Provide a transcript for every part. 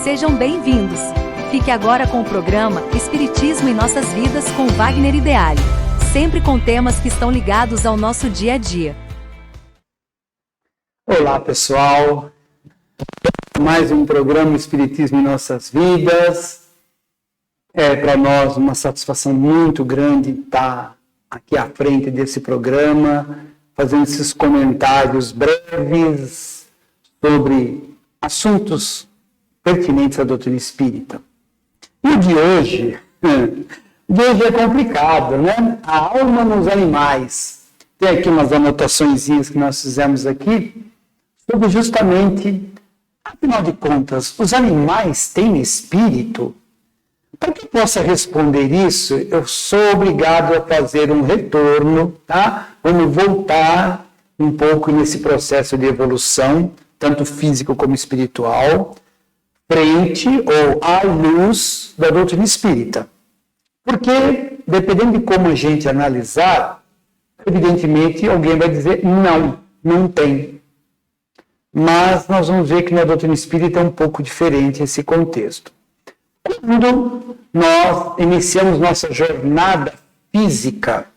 Sejam bem-vindos. Fique agora com o programa Espiritismo em Nossas Vidas com Wagner Ideale, sempre com temas que estão ligados ao nosso dia a dia. Olá, pessoal. Mais um programa Espiritismo em Nossas Vidas. É para nós uma satisfação muito grande estar aqui à frente desse programa, fazendo esses comentários breves sobre assuntos pertinentes à doutrina espírita. E o de hoje é complicado, né? A alma nos animais. Tem aqui umas anotaçõezinhas que nós fizemos aqui sobre justamente, afinal de contas, os animais têm espírito? Para que eu possa responder isso, eu sou obrigado a fazer um retorno, tá? Vamos voltar um pouco nesse processo de evolução, tanto físico como espiritual, frente ou à luz da doutrina espírita. Porque, dependendo de como a gente analisar, evidentemente alguém vai dizer não tem. Mas nós vamos ver que na doutrina espírita é um pouco diferente esse contexto. Quando nós iniciamos nossa jornada física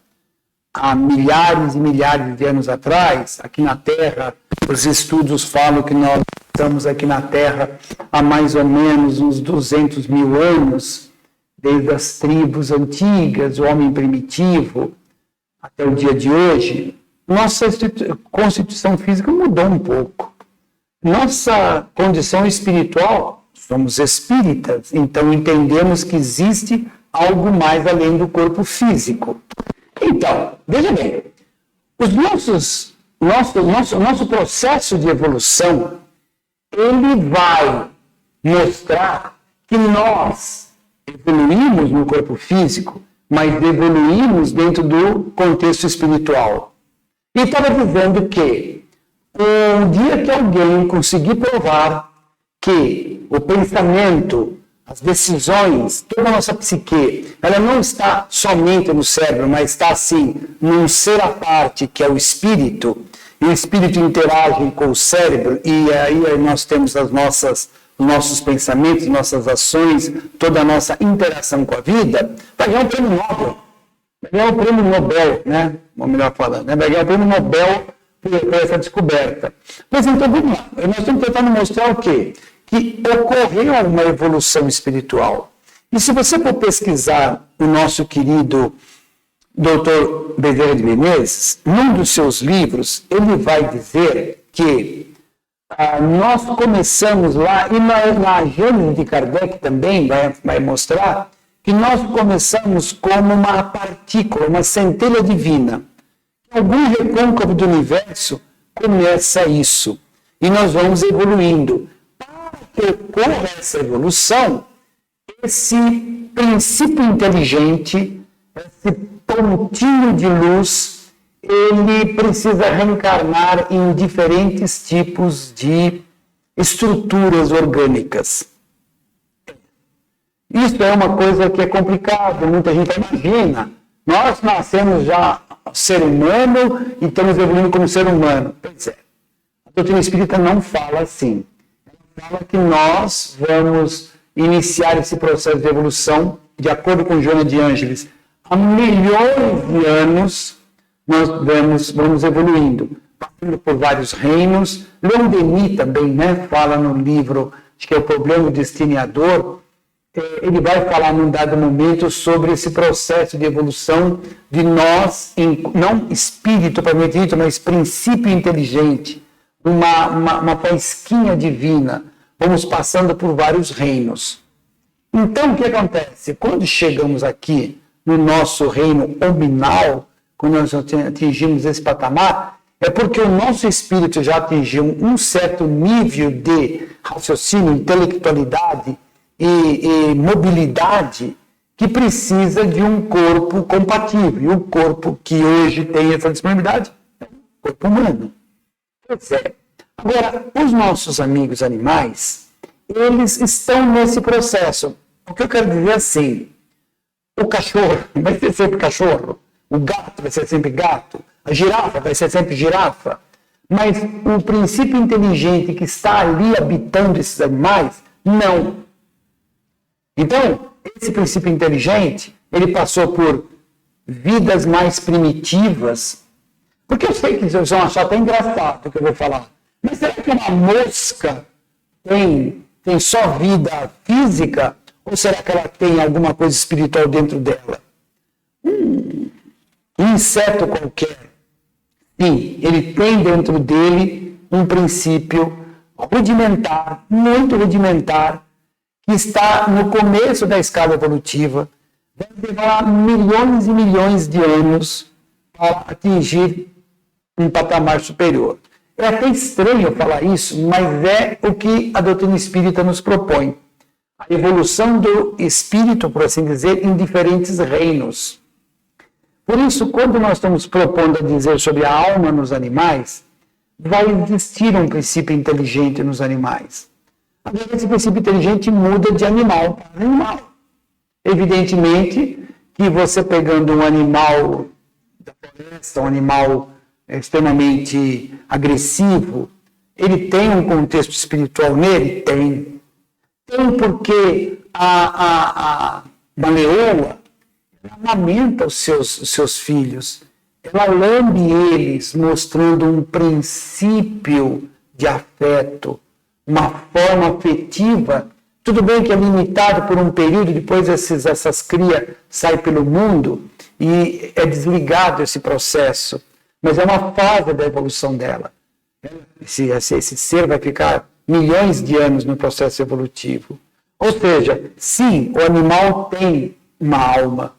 há milhares e milhares de anos atrás, aqui na Terra, os estudos falam que nós estamos aqui na Terra há mais ou menos uns 200 mil anos, desde as tribos antigas, o homem primitivo, até o dia de hoje. Nossa constituição física mudou um pouco. Nossa condição espiritual, somos espíritas, então entendemos que existe algo mais além do corpo físico. Então, veja bem, nosso processo de evolução, ele vai mostrar que nós evoluímos no corpo físico, mas evoluímos dentro do contexto espiritual. E estava dizendo que um dia que alguém conseguir provar que o pensamento, as decisões, toda a nossa psique, ela não está somente no cérebro, mas está assim, num ser à parte, que é o espírito, e o espírito interage com o cérebro, e aí nós temos os nossos pensamentos, nossas ações, toda a nossa interação com a vida, vai ganhar um prêmio Nobel. Vai ganhar um prêmio Nobel, né? Ou melhor falando, né? Vai ganhar um prêmio Nobel por essa descoberta. Mas então, vamos lá. Nós estamos tentando mostrar o quê? Que ocorreu uma evolução espiritual. E se você for pesquisar o nosso querido Dr. Bezerra de Menezes, num dos seus livros, ele vai dizer que nós começamos lá, e na Gênese de Kardec também vai mostrar, que nós começamos como uma partícula, uma centelha divina. Algum recôncavo do universo começa isso. E nós vamos evoluindo. Que ocorra essa evolução, esse princípio inteligente, esse pontinho de luz, ele precisa reencarnar em diferentes tipos de estruturas orgânicas. Isso é uma coisa que é complicada, muita gente imagina. Nós nascemos já ser humano e estamos evoluindo como ser humano. Pois é, a doutrina espírita não fala assim. Fala que nós vamos iniciar esse processo de evolução, de acordo com Joana de Ângeles, há milhões de anos nós vamos evoluindo, passando por vários reinos. Leon Denis também, né, fala no livro, acho que é o Problema do Destino e a Dor, ele vai falar num dado momento sobre esse processo de evolução de nós, não espírito propriamente dito, mas princípio inteligente, uma faísquinha divina. Vamos passando por vários reinos. Então, o que acontece? Quando chegamos aqui no nosso reino hominal, quando nós atingimos esse patamar, é porque o nosso espírito já atingiu um certo nível de raciocínio, intelectualidade e mobilidade que precisa de um corpo compatível. E o corpo que hoje tem essa disponibilidade é o corpo humano. Pois é. Agora, os nossos amigos animais, eles estão nesse processo. O que eu quero dizer é assim, o cachorro vai ser sempre cachorro, o gato vai ser sempre gato, a girafa vai ser sempre girafa, mas o princípio inteligente que está ali habitando esses animais Não. Então, esse princípio inteligente, ele passou por vidas mais primitivas, porque eu sei que vocês vão achar até engraçado o que eu vou falar, mas será que uma mosca tem só vida física, ou será que ela tem alguma coisa espiritual dentro dela? Um inseto qualquer, sim, ele tem dentro dele um princípio rudimentar, muito rudimentar, que está no começo da escala evolutiva, vai levar milhões e milhões de anos para atingir um patamar superior. É até estranho falar isso, mas é o que a doutrina espírita nos propõe. A evolução do espírito, por assim dizer, em diferentes reinos. Por isso, quando nós estamos propondo a dizer sobre a alma nos animais, vai existir um princípio inteligente nos animais. Agora, esse princípio inteligente muda de animal para animal. Evidentemente que você pegando um animal da floresta, um animal extremamente agressivo, ele tem um contexto espiritual nele? Tem. Tem porque a leoa amamenta os seus filhos, ela lambe eles, mostrando um princípio de afeto, uma forma afetiva. Tudo bem que é limitado por um período, depois essas crias saem pelo mundo e é desligado esse processo. Mas é uma fase da evolução dela. Esse ser vai ficar milhões de anos no processo evolutivo. Ou seja, sim, o animal tem uma alma.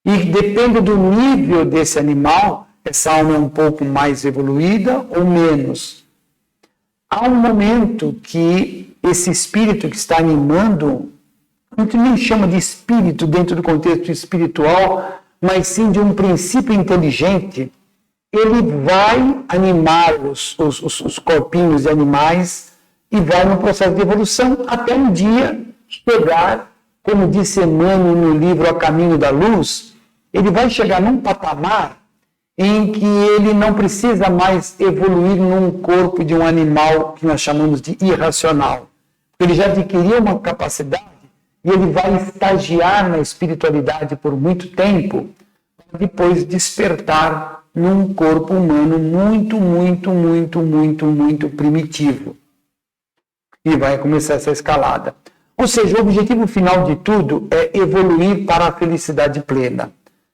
E depende do nível desse animal, essa alma é um pouco mais evoluída ou menos. Há um momento que esse espírito que está animando, a gente nem chama de espírito dentro do contexto espiritual, mas sim de um princípio inteligente, ele vai animar os corpinhos de animais e vai no processo de evolução até um dia chegar, como disse Emmanuel no livro A Caminho da Luz, ele vai chegar num patamar em que ele não precisa mais evoluir num corpo de um animal que nós chamamos de irracional. Ele já adquiriu uma capacidade e ele vai estagiar na espiritualidade por muito tempo, para depois despertar num corpo humano muito, muito, muito, muito, muito primitivo. E vai começar essa escalada. Ou seja, o objetivo final de tudo é evoluir para a felicidade plena,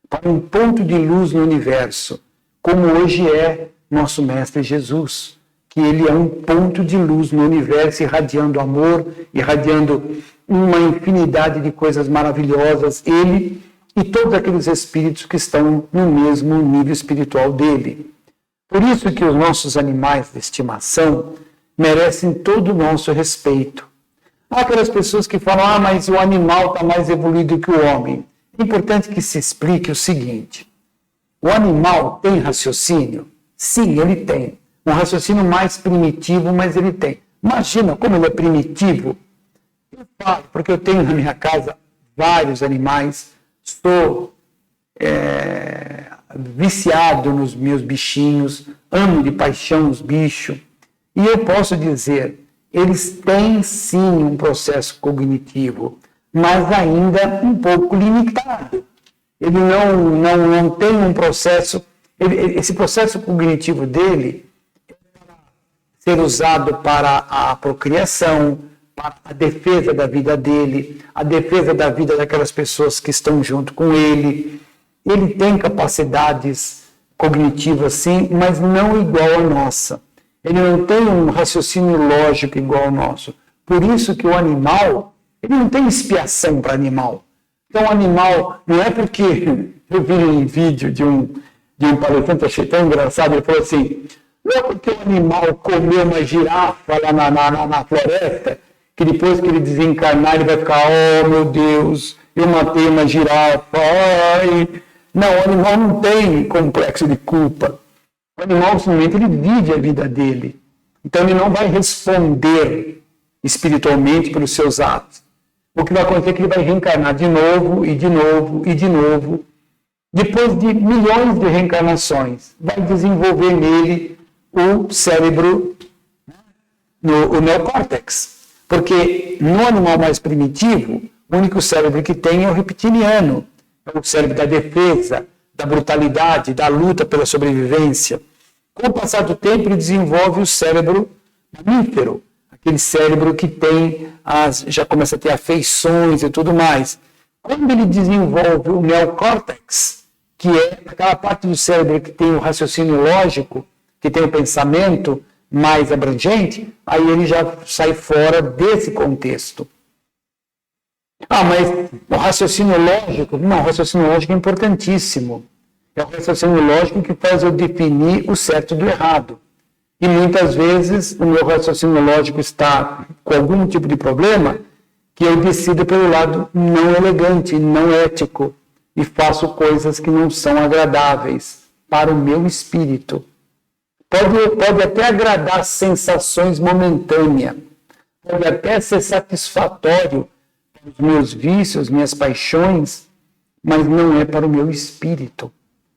para um ponto de luz no universo, como hoje é nosso Mestre Jesus, que ele é um ponto de luz no universo, irradiando amor, irradiando uma infinidade de coisas maravilhosas, ele e todos aqueles espíritos que estão no mesmo nível espiritual dele. Por isso que os nossos animais de estimação merecem todo o nosso respeito. Há aquelas pessoas que falam, mas o animal está mais evoluído que o homem. É importante que se explique o seguinte, o animal tem raciocínio? Sim, ele tem. Um raciocínio mais primitivo, mas ele tem. Imagina como ele é primitivo. Eu falo, porque eu tenho na minha casa vários animais, sou viciado nos meus bichinhos, amo de paixão os bichos, e eu posso dizer, eles têm sim um processo cognitivo, mas ainda um pouco limitado. Ele não tem um processo, esse processo cognitivo dele é para ser usado para a procriação, para a defesa da vida dele, a defesa da vida daquelas pessoas que estão junto com ele. Ele tem capacidades cognitivas, sim, mas não igual a nossa. Ele não tem um raciocínio lógico igual ao nosso. Por isso que o animal, ele não tem expiação para animal. Então, o animal, não é porque... Eu vi um vídeo de um palestrante, achei tão engraçado, ele falou assim, não é porque o animal comeu uma girafa lá na floresta, que depois que ele desencarnar, ele vai ficar, oh meu Deus, eu matei uma girafa, ai. Não, o animal não tem complexo de culpa. O animal, simplesmente, ele vive a vida dele. Então, ele não vai responder espiritualmente pelos seus atos. O que vai acontecer é que ele vai reencarnar de novo, e de novo, e de novo. Depois de milhões de reencarnações, vai desenvolver nele o cérebro, o neocórtex. Porque no animal mais primitivo, o único cérebro que tem é o reptiliano, é o cérebro da defesa, da brutalidade, da luta pela sobrevivência. Com o passar do tempo, ele desenvolve o cérebro mamífero, aquele cérebro que tem já começa a ter afeições e tudo mais. Quando ele desenvolve o neocórtex, que é aquela parte do cérebro que tem o raciocínio lógico, que tem o pensamento mais abrangente, aí ele já sai fora desse contexto. Mas o raciocínio lógico, não, o raciocínio lógico é importantíssimo. É o raciocínio lógico que faz eu definir o certo do errado. E muitas vezes o meu raciocínio lógico está com algum tipo de problema que eu decido pelo lado não elegante, não ético, e faço coisas que não são agradáveis para o meu espírito. Pode até agradar sensações momentâneas, pode até ser satisfatório para os meus vícios, minhas paixões, mas não é para o meu espírito.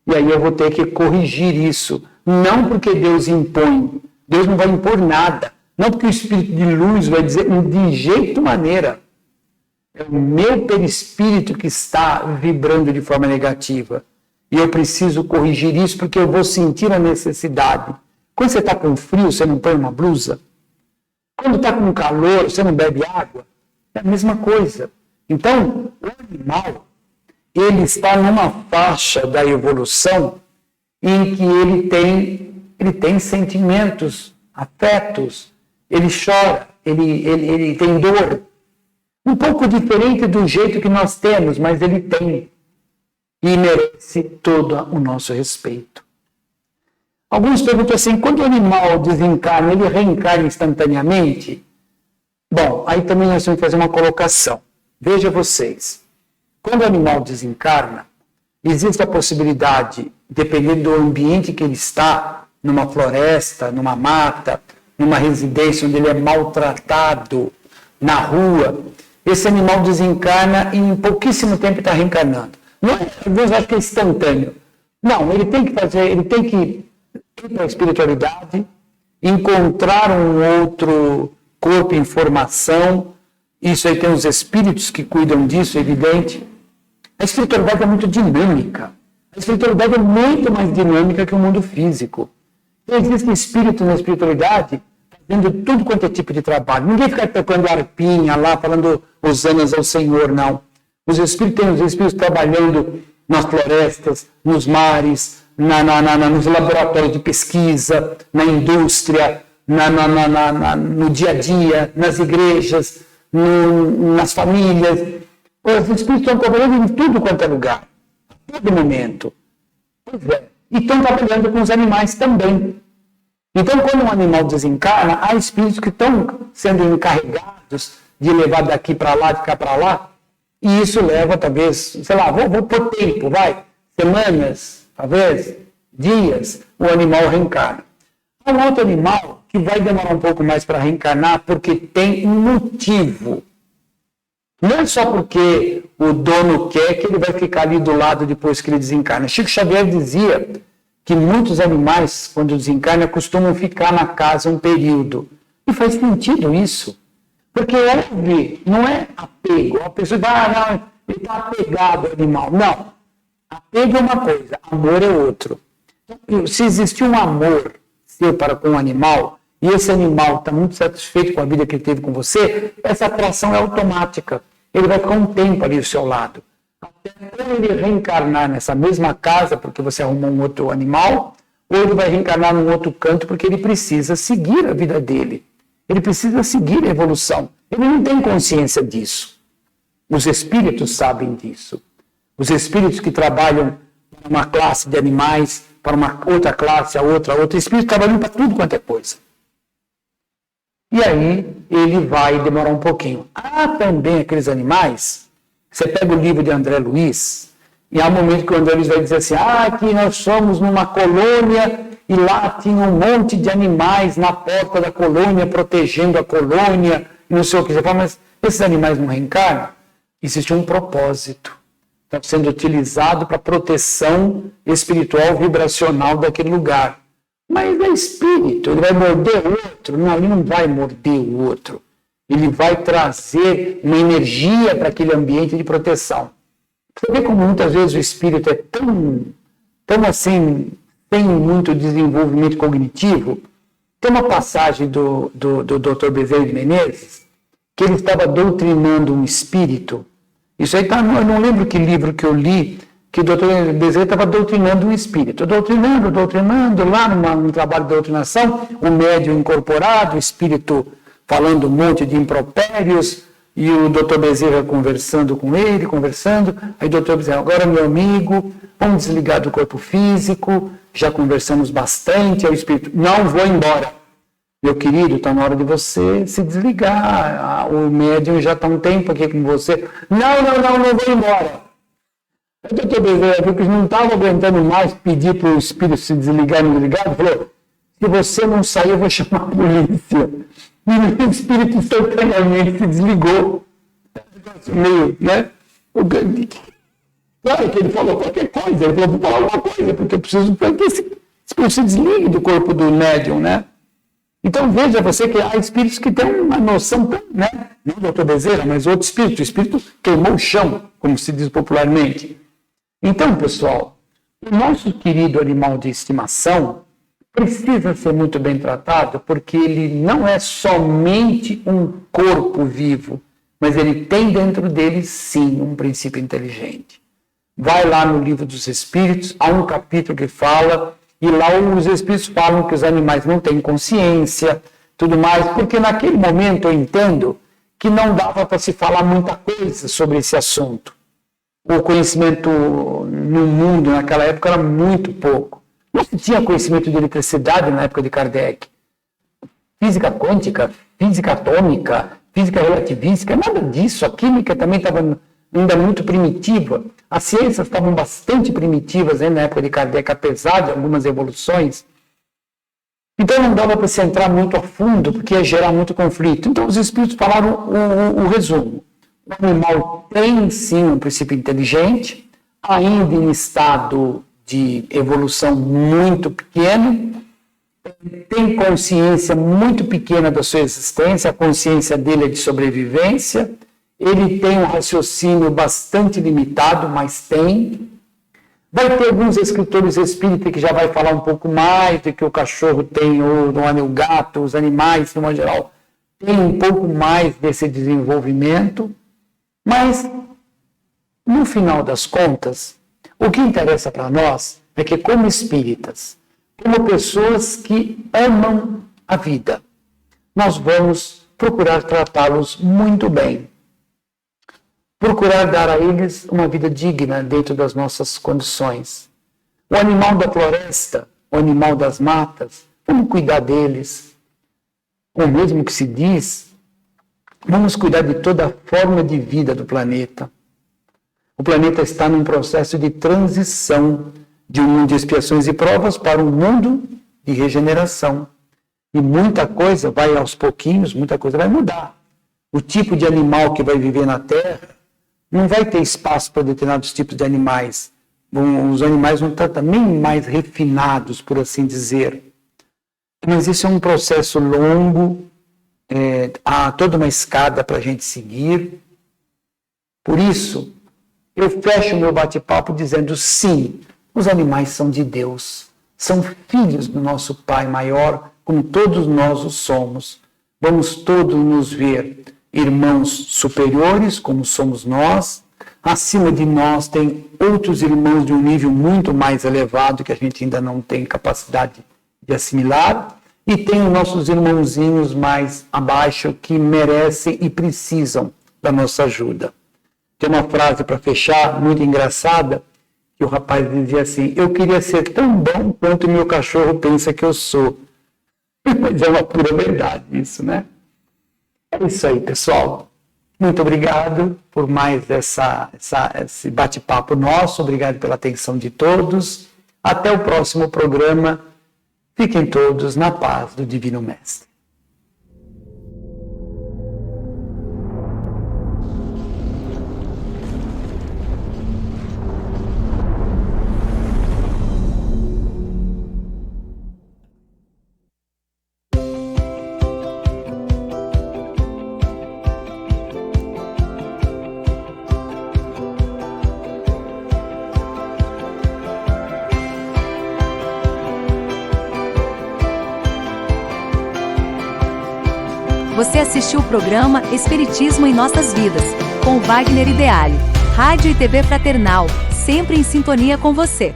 E aí eu vou ter que corrigir isso. Não porque Deus impõe. Deus não vai impor nada. Não porque o Espírito de luz vai dizer de jeito maneira. É o meu perispírito que está vibrando de forma negativa. E eu preciso corrigir isso porque eu vou sentir a necessidade. Quando você está com frio, você não põe uma blusa? Quando está com calor, você não bebe água? É a mesma coisa. Então, o animal, ele está numa faixa da evolução em que ele tem sentimentos, afetos, ele chora, ele tem dor. Um pouco diferente do jeito que nós temos, mas ele tem. E merece todo o nosso respeito. Alguns perguntam assim, quando o animal desencarna, ele reencarna instantaneamente? Bom, aí também nós temos que fazer uma colocação. Veja vocês, quando o animal desencarna, existe a possibilidade, dependendo do ambiente que ele está, numa floresta, numa mata, numa residência onde ele é maltratado, na rua, esse animal desencarna e em pouquíssimo tempo está reencarnando. Não é, Deus acha que é instantâneo. Não, ele tem que ir para a espiritualidade, encontrar um outro corpo em formação. Isso aí tem os espíritos que cuidam disso, é evidente. A espiritualidade é muito dinâmica. A espiritualidade é muito mais dinâmica que o mundo físico. Existem espíritos na espiritualidade fazendo tudo quanto é tipo de trabalho. Ninguém fica tocando arpinha lá, falando hosanas ao Senhor, não. Os espíritos trabalhando nas florestas, nos mares, nos laboratórios de pesquisa, na indústria, no dia a dia, nas igrejas, nas famílias. Os espíritos estão trabalhando em tudo quanto é lugar, a todo momento. Pois é. E estão trabalhando com os animais também. Então, quando um animal desencarna, há espíritos que estão sendo encarregados de levar daqui para lá, de cá para lá, e isso leva, talvez, sei lá, vou por tempo, semanas, talvez, dias, o animal reencarna. Há um outro animal que vai demorar um pouco mais para reencarnar porque tem um motivo. Não é só porque o dono quer que ele vai ficar ali do lado depois que ele desencarna. Chico Xavier dizia que muitos animais, quando desencarnam, costumam ficar na casa um período. E faz sentido isso. Porque não é apego. A pessoa não, ele está apegado ao animal. Não. Apego é uma coisa, amor é outro. Então, se existir um amor seu para com um animal, e esse animal está muito satisfeito com a vida que ele teve com você, essa atração é automática. Ele vai ficar um tempo ali ao seu lado. Até quando ele reencarnar nessa mesma casa, porque você arrumou um outro animal, ou ele vai reencarnar num outro canto, porque ele precisa seguir a vida dele. Ele precisa seguir a evolução. Ele não tem consciência disso. Os espíritos sabem disso. Os espíritos que trabalham para uma classe de animais, para uma outra classe, a outra espírito trabalhando para tudo quanto é coisa. E aí ele vai demorar um pouquinho. Há também aqueles animais, você pega o livro de André Luiz, e há um momento que o André Luiz vai dizer assim, aqui nós somos numa colônia, e lá tinha um monte de animais na porta da colônia, protegendo a colônia, e não sei o que. Você fala, mas esses animais não reencarnam? Existe um propósito. Está sendo utilizado para proteção espiritual, vibracional daquele lugar. Mas é espírito, ele vai morder o outro? Não, ele não vai morder o outro. Ele vai trazer uma energia para aquele ambiente de proteção. Você vê como muitas vezes o espírito é tão assim, tem muito desenvolvimento cognitivo. Tem uma passagem do Dr. Bezerra de Menezes, que ele estava doutrinando um espírito. Isso aí tá, eu não lembro que livro que eu li, que o Dr. Bezerra estava doutrinando um espírito. Doutrinando, lá num trabalho de doutrinação, o médium incorporado, o espírito falando um monte de impropérios, e o Dr. Bezerra conversando com ele, aí o Dr. Bezerra, agora meu amigo, vamos desligar do corpo físico, já conversamos bastante, aí o espírito, não vou embora. Meu querido, está na hora de você se desligar, o médium já está um tempo aqui com você. Não vou embora. O Dr. Bezerra viu que não estava aguentando mais pedir para o espírito se desligar, ele falou, se você não sair, eu vou chamar a polícia. E o espírito instantaneamente se desligou. Meio, né? Claro que ele falou qualquer coisa, ele falou, vou falar alguma coisa, porque eu preciso que esse espírito se desligue do corpo do médium, né? Então veja você que há espíritos que têm uma noção, né? Não o Dr. Bezerra, mas outro espírito. O espírito queimou o chão, como se diz popularmente. Então, pessoal, o nosso querido animal de estimação precisa ser muito bem tratado, porque ele não é somente um corpo vivo, mas ele tem dentro dele, sim, um princípio inteligente. Vai lá no Livro dos Espíritos, há um capítulo que fala, e lá os Espíritos falam que os animais não têm consciência, tudo mais, porque naquele momento eu entendo que não dava para se falar muita coisa sobre esse assunto. O conhecimento no mundo naquela época era muito pouco. Não se tinha conhecimento de eletricidade na época de Kardec. Física quântica, física atômica, física relativística, nada disso. A química também estava ainda muito primitiva. As ciências estavam bastante primitivas na época de Kardec, apesar de algumas evoluções. Então não dava para se entrar muito a fundo, porque ia gerar muito conflito. Então os espíritos falaram o resumo. O animal tem sim um princípio inteligente, ainda em estado de evolução muito pequeno, tem consciência muito pequena da sua existência, a consciência dele é de sobrevivência, ele tem um raciocínio bastante limitado, mas tem. Vai ter alguns escritores espíritas que já vai falar um pouco mais do que o cachorro tem, ou o gato, os animais, de modo geral, tem um pouco mais desse desenvolvimento, mas, no final das contas, o que interessa para nós é que, como espíritas, como pessoas que amam a vida, nós vamos procurar tratá-los muito bem. Procurar dar a eles uma vida digna dentro das nossas condições. O animal da floresta, o animal das matas, vamos cuidar deles. Ou mesmo que se diz, vamos cuidar de toda a forma de vida do planeta. O planeta está num processo de transição de um mundo de expiações e provas para um mundo de regeneração. E muita coisa vai aos pouquinhos, muita coisa vai mudar. O tipo de animal que vai viver na Terra não vai ter espaço para determinados tipos de animais. Os animais vão estar também mais refinados, por assim dizer. Mas isso é um processo longo, há toda uma escada para a gente seguir. Por isso, eu fecho o meu bate-papo dizendo sim, os animais são de Deus, são filhos do nosso Pai maior, como todos nós o somos. Vamos todos nos ver irmãos superiores, como somos nós. Acima de nós tem outros irmãos de um nível muito mais elevado, que a gente ainda não tem capacidade de assimilar. E tem os nossos irmãozinhos mais abaixo, que merecem e precisam da nossa ajuda. Tem uma frase para fechar, muito engraçada, que o rapaz dizia assim: eu queria ser tão bom quanto o meu cachorro pensa que eu sou. Mas é uma pura verdade isso, né? É isso aí, pessoal. Muito obrigado por mais esse bate-papo nosso. Obrigado pela atenção de todos. Até o próximo programa. Fiquem todos na paz do Divino Mestre. Você assistiu o programa Espiritismo em Nossas Vidas, com Wagner Ideale. Rádio e TV Fraternal, sempre em sintonia com você.